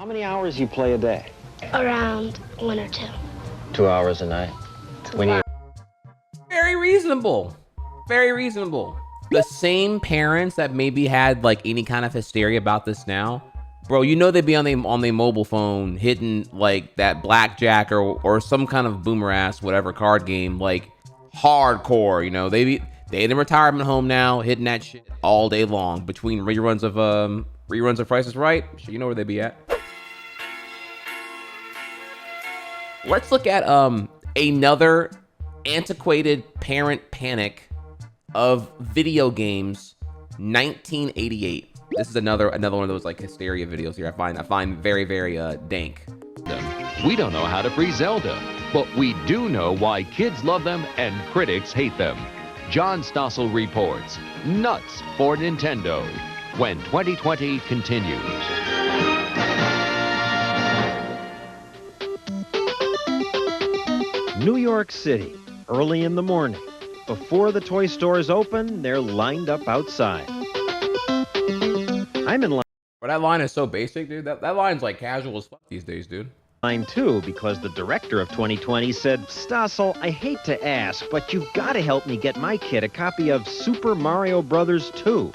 How many hours you play a day? Around 1 or 2. 2 hours a night. Very reasonable. Very reasonable. The same parents that maybe had like any kind of hysteria about this now, bro, you know they'd be on their mobile phone hitting like that blackjack or some kind of boomer ass whatever card game, like hardcore. You know, they in a retirement home now hitting that shit all day long between reruns of Price is Right. So you know where they be at. Let's look at another antiquated parent panic of video games, 1988. This is another one of those like hysteria videos here. I find very dank. We don't know how to free Zelda, but we do know why kids love them and critics hate them. John Stossel reports, nuts for Nintendo, when 2020 continues. New York City, early in the morning. Before the toy stores open, they're lined up outside. I'm in line. But that line is so basic, dude. That line's like casual as fuck these days, dude. Line 2 because the director of 2020 said, Stossel, I hate to ask, but you've got to help me get my kid a copy of Super Mario Brothers 2.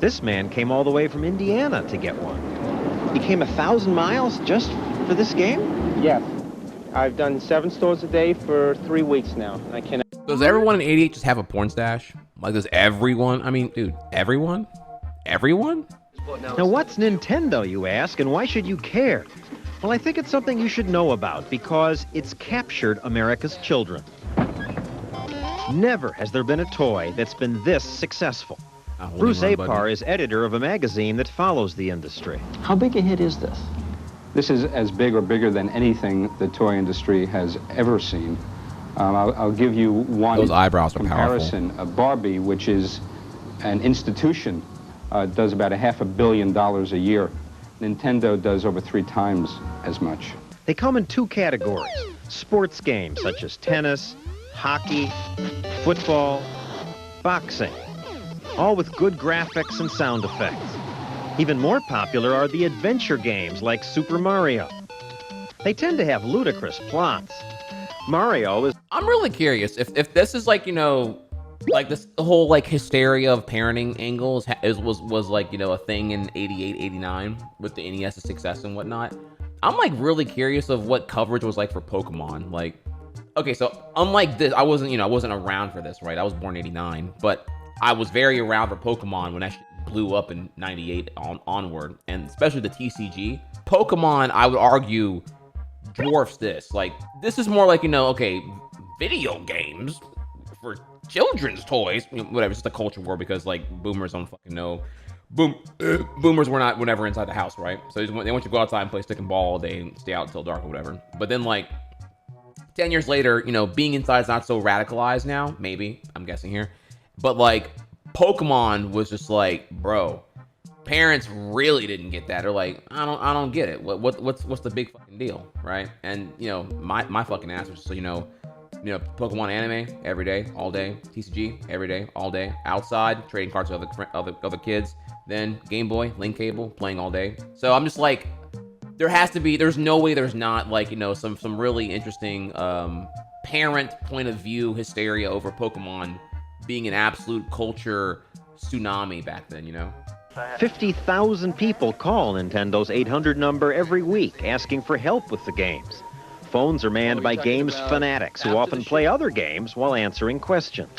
This man came all the way from Indiana to get one. He came 1,000 miles just for this game? Yes. I've done 7 stores a day for 3 weeks now. I cannot. Does everyone in 88 just have a porn stash? Like, does everyone? I mean, dude, everyone? Everyone? Now, what's Nintendo, you ask, and why should you care? Well, I think it's something you should know about because it's captured America's children. Never has there been a toy that's been this successful. Bruce Apar is editor of a magazine that follows the industry. How big a hit is this? This is as big or bigger than anything the toy industry has ever seen. I'll give you one Those eyebrows are comparison. Barbie, which is an institution, does about $500 million a year. Nintendo does over 3 times as much. They come in 2 categories. Sports games such as tennis, hockey, football, boxing, all with good graphics and sound effects. Even more popular are the adventure games like Super Mario. They tend to have ludicrous plots. Mario is... I'm really curious if this is like, you know, like this whole like hysteria of parenting angles was like, you know, a thing in 88, 89 with the NES's success and whatnot. I'm like really curious of what coverage was like for Pokemon. Like, okay, so unlike this, I wasn't around for this, right? I was born 89, but I was very around for Pokemon when that shit blew up in 98 onward, and especially the TCG. Pokemon, I would argue, dwarfs this. Like, this is more like, you know, okay, video games for children's toys, you know, whatever. It's just a culture war because like boomers don't fucking know. Boomers were never inside the house, right? So they want you to go outside and play stick and ball all day and stay out until dark or whatever. But then like 10 years later, you know, being inside is not so radicalized now. Maybe, I'm guessing here, but like Pokemon was just like, bro, parents really didn't get that. They're like, I don't get it. What's the big fucking deal, right? And you know, my fucking ass was just, so you know, Pokemon anime every day, all day. TCG every day, all day. Outside trading cards with other kids. Then Game Boy, Link Cable, playing all day. So I'm just like, there's no way there's not like, you know, some really interesting parent point of view hysteria over Pokemon being an absolute culture tsunami back then, you know? 50,000 people call Nintendo's 800 number every week asking for help with the games. Phones are manned by games fanatics who often play other games while answering questions.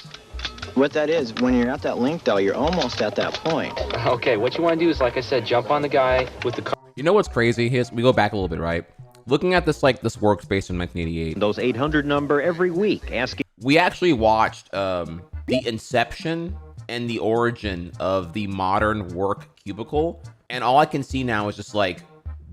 What that is, when you're at that link, though, you're almost at that point. Okay, what you want to do is, like I said, jump on the guy with the car. You know what's crazy? We go back a little bit, right? Looking at this workspace in 1988. Those 800 number every week asking. We actually watched the inception and the origin of the modern work cubicle, and all I can see now is just like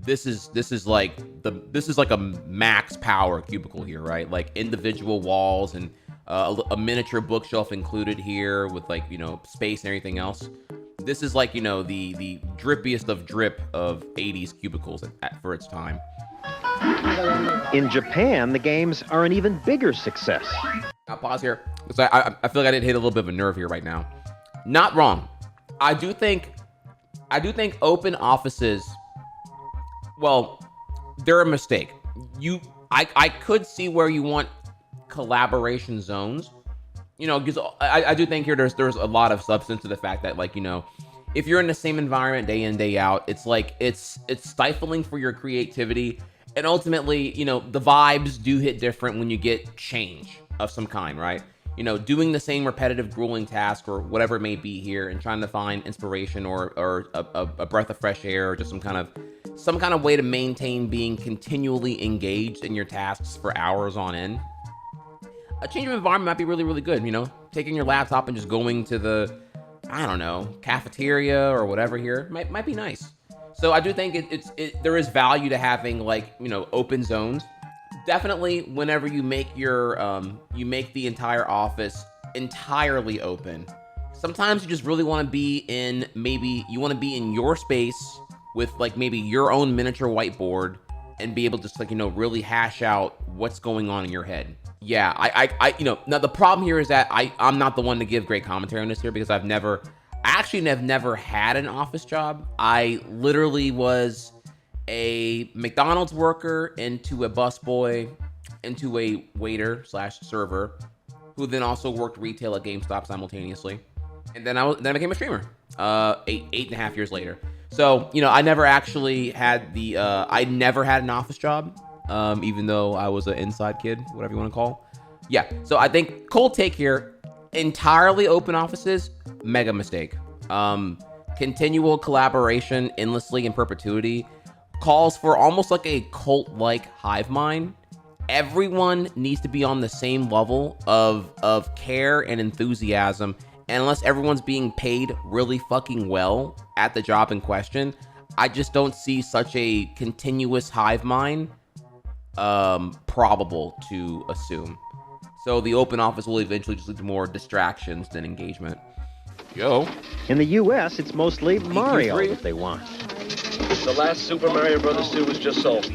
this is like a max power cubicle here, right? Like individual walls and a miniature bookshelf included here with like, you know, space and everything else. This is like, you know, the drippiest of drip of 80s cubicles for its time. In Japan, the games are an even bigger success. I'll pause here because I feel like I did hit a little bit of a nerve here right now. Not wrong. I do think I do think open offices, well, they're a mistake. I could see where you want collaboration zones, you know, because I do think here there's a lot of substance to the fact that, like, you know, if you're in the same environment day in, day out, it's like it's stifling for your creativity. And ultimately, you know, the vibes do hit different when you get change of some kind, right? You know, doing the same repetitive, grueling task or whatever it may be here and trying to find inspiration or a breath of fresh air or just some kind of way to maintain being continually engaged in your tasks for hours on end. A change of environment might be really, really good, you know? Taking your laptop and just going to the, I don't know, cafeteria or whatever here might be nice. So I do think there is value to having, like, you know, open zones. Definitely whenever you make your you make the entire office entirely open. Sometimes you just really want to be in, maybe you want to be in your space with like maybe your own miniature whiteboard and be able to just, like, you know, really hash out what's going on in your head. Yeah, I you know, now the problem here is that I'm not the one to give great commentary on this here because I've never had an office job. I literally was a McDonald's worker into a busboy into a waiter / server who then also worked retail at GameStop simultaneously. And then I became a streamer 8.5 years later. So, you know, I never actually had I never had an office job, even though I was an inside kid, whatever you want to call. Yeah, so I think cold take here, entirely open offices, mega mistake. Continual collaboration endlessly in perpetuity calls for almost like a cult-like hive mind. Everyone needs to be on the same level of care and enthusiasm. And unless everyone's being paid really fucking well at the job in question, I just don't see such a continuous hive mind probable to assume. So the open office will eventually just lead to more distractions than engagement. Yo. In the U.S., it's mostly Mario that they want. The last Super Mario Brothers 2 was just sold.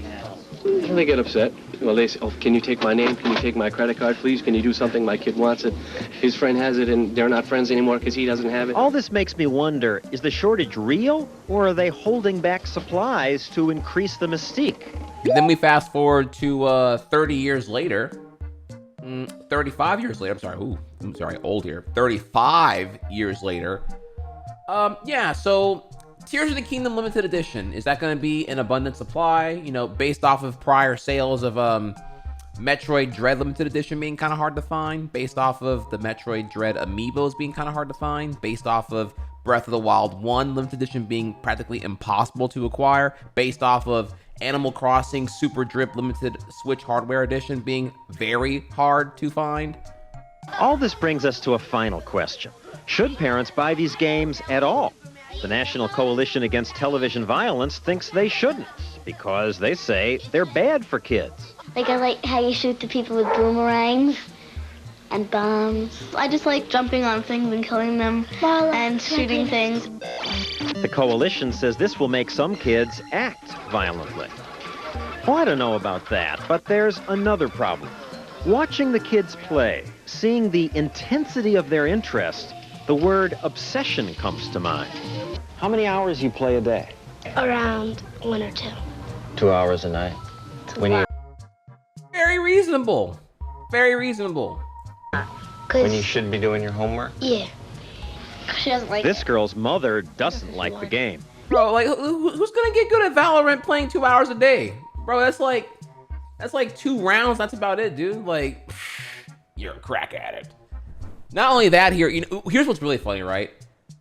And they get upset. Well, they say, oh, can you take my name? Can you take my credit card, please? Can you do something? My kid wants it. His friend has it, and they're not friends anymore because he doesn't have it. All this makes me wonder, is the shortage real, or are they holding back supplies to increase the mystique? Then we fast forward to 30 years later. 35 years later, I'm sorry, old here. 35 years later. Yeah, so Tears of the Kingdom Limited Edition. Is that going to be an abundant supply? You know, based off of prior sales of Metroid Dread Limited Edition being kind of hard to find, based off of the Metroid Dread Amiibos being kind of hard to find, based off of Breath of the Wild 1 Limited Edition being practically impossible to acquire, based off of Animal Crossing Super Drip Limited Switch Hardware Edition being very hard to find. All this brings us to a final question. Should parents buy these games at all? The National Coalition Against Television Violence thinks they shouldn't because they say they're bad for kids. Like, I like how you shoot the people with boomerangs and bombs. I just like jumping on things and killing them and shooting things. The coalition says this will make some kids act violently. Well, I don't know about that, but there's another problem. Watching the kids play, seeing the intensity of their interest, the word obsession comes to mind. How many hours you play a day? Around 1 or 2. 2 hours a night. When you Very reasonable. Very reasonable. when you should be doing your homework? Yeah. She doesn't like This girl's mother doesn't like the game. Bro, like, who's gonna get good at Valorant playing 2 hours a day? Bro, that's like 2 rounds. That's about it, dude. Like, you're a crack addict. Not only that, here, you know, here's what's really funny, right?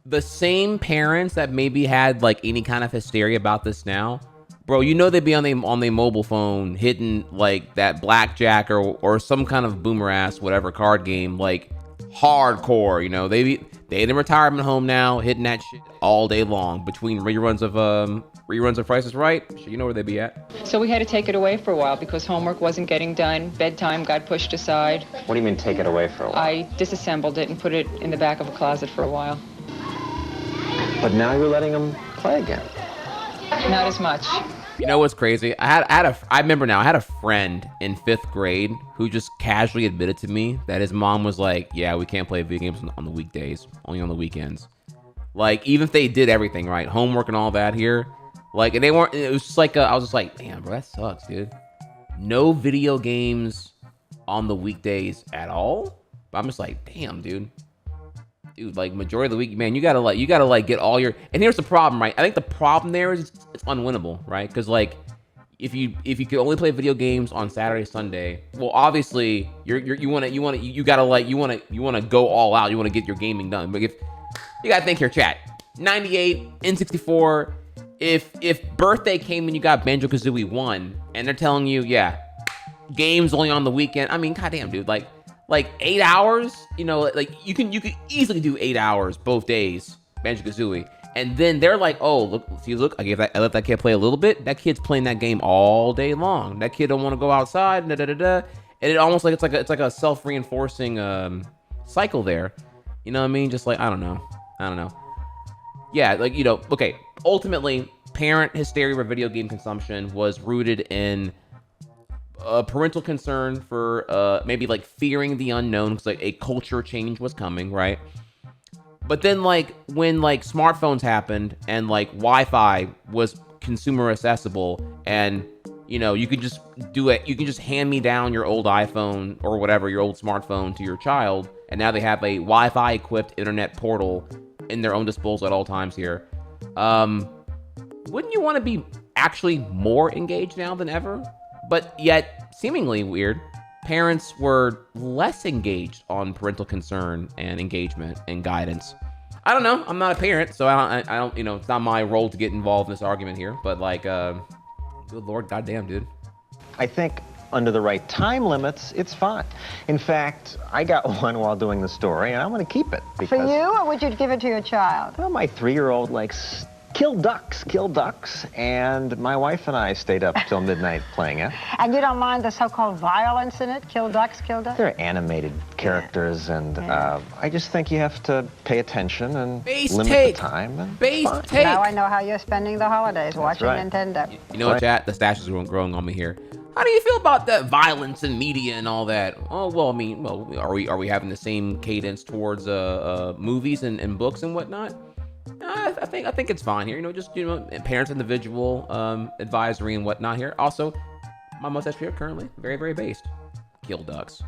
The same parents that maybe had like any kind of hysteria about this now, bro, you know they'd be on the mobile phone hitting like that blackjack or some kind of boomer ass whatever card game, like hardcore. You know, they in a retirement home now, hitting that shit all day long between reruns of Price is Right. You know where they be at. So we had to take it away for a while because homework wasn't getting done. Bedtime got pushed aside. What do you mean take it away for a while? I disassembled it and put it in the back of a closet for a while. But now you're letting them play again. Not as much. You know what's crazy? I remember now, I had a friend in 5th grade who just casually admitted to me that his mom was like, yeah, we can't play video games on the weekdays, only on the weekends. Like, even if they did everything right, homework and all that here, like, and they weren't, it was just like, I was just like, damn, bro, that sucks, dude. No video games on the weekdays at all. But I'm just like, damn, dude, like majority of the week, man, you gotta like get all your. And here's the problem, right? I think the problem there is it's unwinnable, right? Because like, if you can only play video games on Saturday, Sunday, well, obviously you want to go all out. You want to get your gaming done. But if you gotta think here, chat, 98 N64. If birthday came and you got Banjo-Kazooie 1, and they're telling you, yeah, games only on the weekend. I mean, goddamn, dude, like 8 hours, you know, like you could easily do 8 hours both days, Banjo-Kazooie. And then they're like, oh, look, I let that kid play a little bit. That kid's playing that game all day long. That kid don't want to go outside, and it almost like it's like a self-reinforcing cycle there. You know what I mean? Just like, I don't know. Yeah, like, you know, okay, ultimately, parent hysteria over video game consumption was rooted in parental concern for maybe like fearing the unknown, because like a culture change was coming, right? But then like when like smartphones happened and like Wi-Fi was consumer accessible, and you know, you could just do it, you can just hand me down your old iPhone or whatever, your old smartphone to your child, and now they have a Wi-Fi equipped internet portal in their own disposal at all times here. Wouldn't you want to be actually more engaged now than ever? But yet, seemingly weird, parents were less engaged on parental concern and engagement and guidance. I don't know. I'm not a parent, so I don't, you know, it's not my role to get involved in this argument here. But like, good Lord, goddamn, dude. I think under the right time limits, it's fine. In fact, I got one while doing the story, and I'm going to keep it. For you, or would you give it to your child? Well, my 3-year-old likes kill ducks, and my wife and I stayed up till midnight playing it. And you don't mind the so-called violence in it? Kill ducks, kill ducks? They're animated characters, and I just think you have to pay attention and limit the time. And Now I know how you're spending the holidays, watching Nintendo. You know what, chat? The stash is growing on me here. How do you feel about that violence in media and all that? Oh, well, I mean, are we having the same cadence towards movies and books and whatnot? I think it's fine here. You know, just, you know, parents individual advisory and whatnot here. Also, my mustache here currently very, very based. Kill ducks.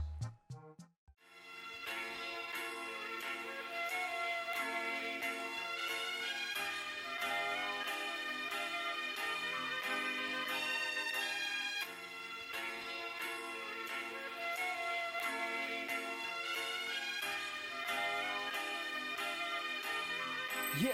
Yeah.